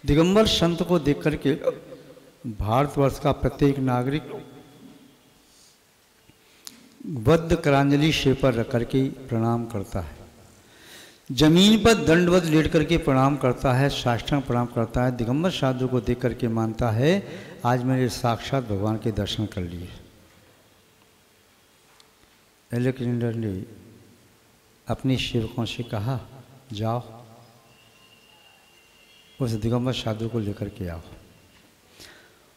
दिगंबर संत को देख करके भारतवर्ष का प्रत्येक नागरिक बद्ध करांजलि सिर पर रख करके प्रणाम करता है, जमीन पर दंडवत लेट करके प्रणाम करता है, साष्टांग प्रणाम करता है। दिगंबर साधु को देख करके मानता है आज मैंने साक्षात भगवान के दर्शन कर लिए। अलेक्जेंडर ने अपने सेवकों से कहा जाओ उस दिगंबर साधु को लेकर के आओ।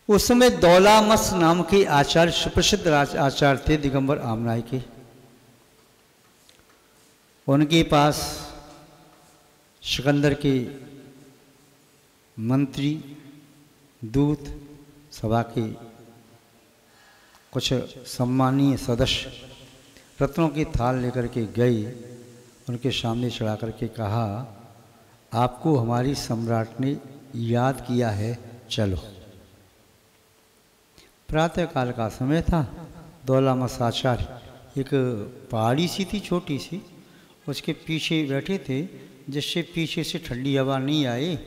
उस समय दौलामस नाम के आचार्य, सुप्रसिद्ध आचार्य थे दिगंबर आमनाई के। उनके पास सिकंदर के मंत्री, दूत, सभा के कुछ सम्मानीय सदस्य रत्नों की थाल लेकर के गए, उनके सामने चढ़ा करके कहा आपको हमारी सम्राट ने याद किया है, चलो। प्रातः काल का समय था। दौलामस आचार्य एक पहाड़ी सी थी, छोटी सी, उसके पीछे बैठे थे जिससे पीछे से ठंडी हवा नहीं आए,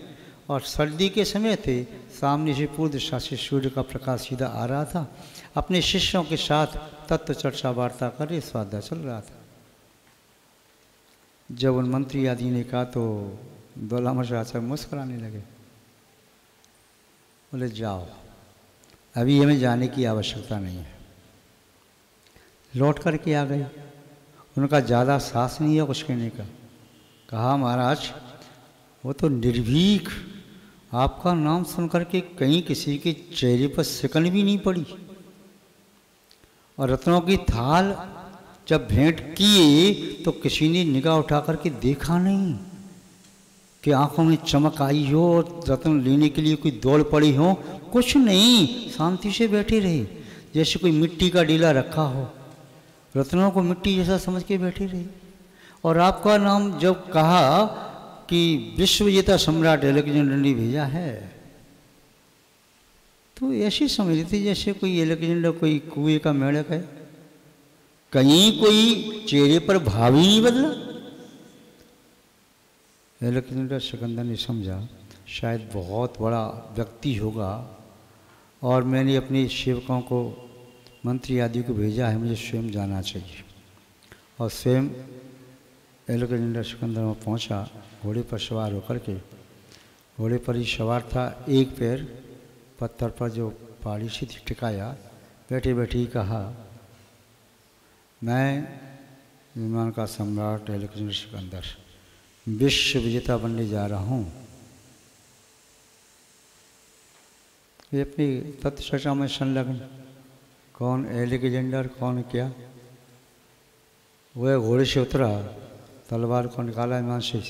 और सर्दी के समय थे। सामने से पूर्व दिशा से सूर्य का प्रकाश सीधा आ रहा था। अपने शिष्यों के साथ तत्व चर्चा वार्ता कर स्वाध्याय चल रहा था। जब उन मंत्री आदि ने कहा तो दौलामस आचार्य मुस्कुराने लगे, बोले जाओ, अभी हमें जाने की आवश्यकता नहीं है। लौट करके आ गए। उनका ज़्यादा साहस नहीं है कुछ कहने का। कहा महाराज वो तो निर्भीक, आपका नाम सुनकर के कहीं किसी के चेहरे पर सिकन भी नहीं पड़ी, और रत्नों की थाल जब भेंट किए तो किसी ने निगाह उठा करके देखा नहीं कि आंखों में चमक आई हो, रत्न लेने के लिए कोई दौड़ पड़ी हो, कुछ नहीं, शांति से बैठे रहे जैसे कोई मिट्टी का डीला रखा हो, रत्नों को मिट्टी जैसा समझ के बैठे रहे। और आपका नाम जब कहा कि विश्व विजेता सम्राट अलेक्जेंडर ने भेजा है, तो ऐसी समझ लेते जैसे कोई अलेक्जेंडर कोई कुएं का मेढक है, कहीं कोई चेहरे पर भाव ही नहीं बदला। अलेक्जेंडर सिकंदर ने समझा शायद बहुत बड़ा व्यक्ति होगा, और मैंने अपने सेवकों को, मंत्री आदि को भेजा है, मुझे स्वयं जाना चाहिए। और स्वयं अलेक्जेंडर सिकंदर में पहुंचा, घोड़े पर सवार होकर के। घोड़े पर ही सवार था, एक पैर पत्थर पर जो पहाड़ी सी थी टिकाया, बैठे बैठे ही कहा मैं विमान का सम्राट अलेक्जेंडर सिकंदर विश्व विजेता बनने जा रहा हूँ। ये अपनी तत्व चर्चा में संलग्न, कौन अलेक्जेंडर, कौन क्या। वह घोड़े से उतरा, तलवार को निकाला ईमान से।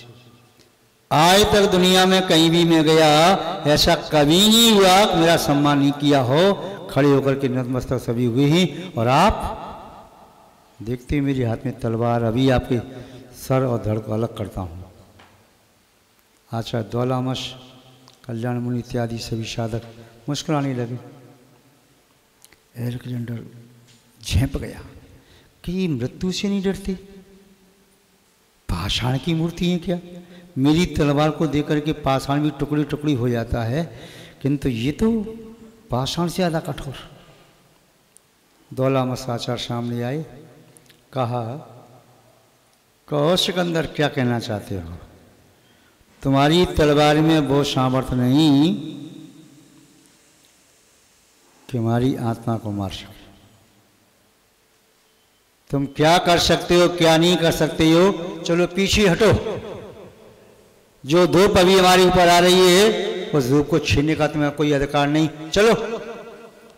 आज तक दुनिया में कहीं भी मैं गया ऐसा कभी नहीं हुआ मेरा सम्मान नहीं किया हो। खड़े होकर के नतमस्तक सभी हुए ही, और आप देखते मेरे हाथ में तलवार, अभी आपके सर और धड़ को अलग करता हूँ। आचार्य दौलामस, कल्याण मुनि इत्यादि सभी साधक मुस्कुराने लगे। अलेक्जेंडर झेंप गया कि मृत्यु से नहीं डरते, पाषाण की मूर्ति है क्या। मेरी तलवार को देकर के पाषाण भी टुकड़ी टुकड़ी हो जाता है, किंतु ये तो पाषाण से ज़्यादा कठोर। दौलामस आचार्य सामने आए, कहा कहो सिकंदर क्या कहना चाहते हो। तुम्हारी तलवार में वो सामर्थ्य नहीं कि हमारी आत्मा को मार सके। तुम क्या कर सकते हो, क्या नहीं कर सकते हो, चलो पीछे हटो। जो धूप अभी हमारे ऊपर आ रही है उस धूप को छीनने का तुम्हें कोई अधिकार नहीं। चलो,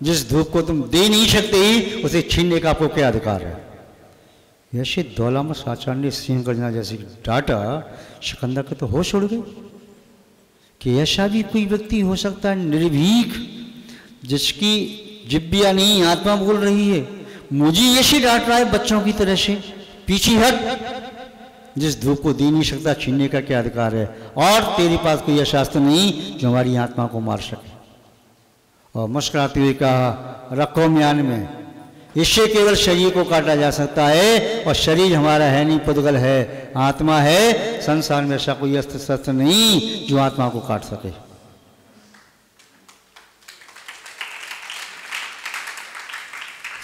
जिस धूप को तुम दे नहीं सकते ही उसे छीनने का आपको क्या अधिकार है। ऐसे दौलामस आचार्य ने सिंह गर्जना जैसे डांटा, सिकंदर के तो होश उड़ गए कि ऐसा भी कोई व्यक्ति हो सकता है निर्भीक, जिसकी जिब्बिया नहीं आत्मा बोल रही है। मुझे ऐसे डांट रहा है बच्चों की तरह से, पीछे हट, जिस धूप को दे नहीं सकता छीनने का क्या अधिकार है। और तेरे पास कोई ऐसा शास्त्र नहीं जो हमारी आत्मा को मार सके। और मुस्कुराते हुए कहा रखो म्यान में, इससे केवल शरीर को काटा जा सकता है, और शरीर हमारा है नहीं, पुद्गल है, आत्मा है। संसार में ऐसा कोई अस्त्र शस्त्र नहीं जो आत्मा को काट सके।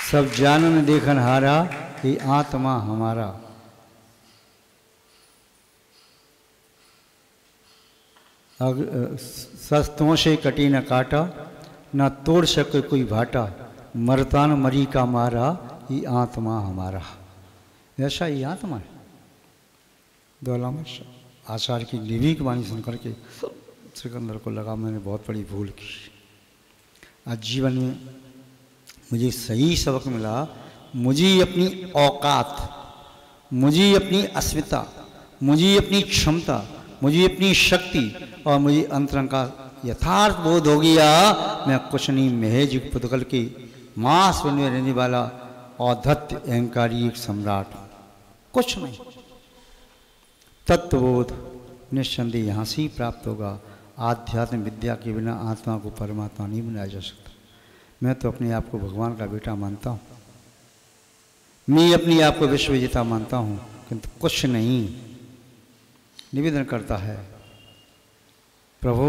सब जानन देखन हारा, ये आत्मा हमारा। शस्त्रों से कटी न काटा, न तोड़ सके कोई भाटा, मरतान मरी का मारा, ये आत्मा हमारा। ऐसा ये आत्मा है। दौलामा आचार्य की निवी की वाणी सुन करके सिकंदर को लगा मैंने बहुत बड़ी भूल की। आज जीवन में मुझे सही सबक मिला। मुझे अपनी औकात, मुझे अपनी अस्मिता, मुझे अपनी क्षमता, मुझे अपनी शक्ति और मुझे अंतरंग का यथार्थ बोध हो गया। मैं कुछ नहीं, महज एक पुतगल के मांस में रहने वाला औद्धत्य अहंकारी एक सम्राट, कुछ नहीं। तत्वबोध निस्संदेह यहाँ से ही प्राप्त होगा। आध्यात्म विद्या के बिना आत्मा को परमात्मा नहीं बनाया जा सकता। मैं तो अपने आप को भगवान का बेटा मानता हूँ, मैं अपने आप को विश्व विजेता मानता हूँ, किंतु कुछ नहीं। निवेदन करता है, प्रभु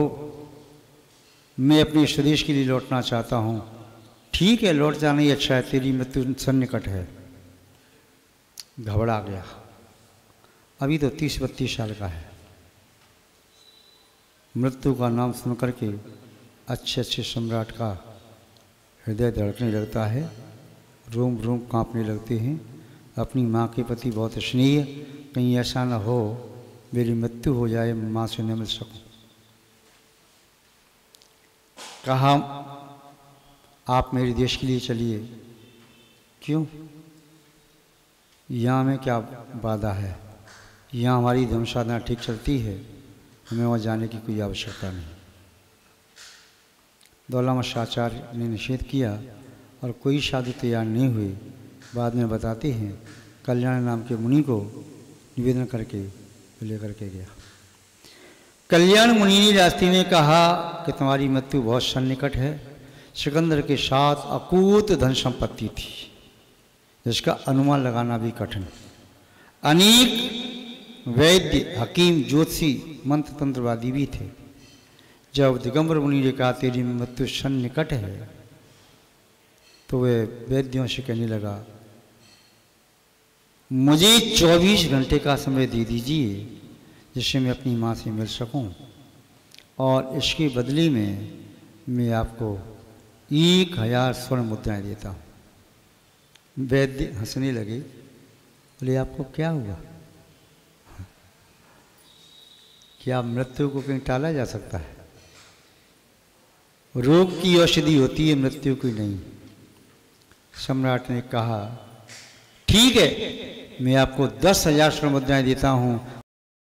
मैं अपने स्वदेश के लिए लौटना चाहता हूँ। ठीक है, लौट जाना ही अच्छा है, तेरी मृत्यु सन्निकट है। घबरा गया, अभी तो 30-32 साल का है। मृत्यु का नाम सुन करके अच्छे अच्छे सम्राट का हृदय धड़कने लगता है, रोम रोम कांपने लगते हैं। अपनी माँ के प्रति बहुत स्नेह, कहीं ऐसा न हो मेरी मृत्यु हो जाए, माँ से न मिल सकूं। कहा आप मेरे देश के लिए चलिए। क्यों? यहाँ में क्या बाधा है? यहाँ हमारी धर्म साधना ठीक चलती है, हमें वहाँ जाने की कोई आवश्यकता नहीं। दौलामा आचार्य ने निषेध किया और कोई साधु तैयार नहीं हुए। बाद में बताते हैं, कल्याण नाम के मुनि को निवेदन करके लेकर के गया। कल्याण मुनि ने रास्ते में कहा कि तुम्हारी मृत्यु बहुत सन्निकट है। सिकंदर के साथ अकूत धन संपत्ति थी, जिसका अनुमान लगाना भी कठिन। अनेक वैद्य, हकीम, ज्योतिषी, मंत्र तंत्रवादी भी थे। जब दिगंबर मुनि ने कहा तेरी मृत्यु सन्निकट है, तो वह वैद्यों से कहने लगा, मुझे 24 घंटे का समय दे दीजिए, जिससे मैं अपनी माँ से मिल सकूं, और इसके बदले में मैं आपको 1000 स्वर्ण मुद्राएं देता हूँ। वैद्य हंसने लगे, बोले आपको क्या हुआ? क्या मृत्यु को कहीं टाला जा सकता है? रोग की औषधि होती है, मृत्यु की नहीं। सम्राट ने कहा ठीक है, मैं आपको 10,000 स्वर्ण मुद्राएं देता हूँ,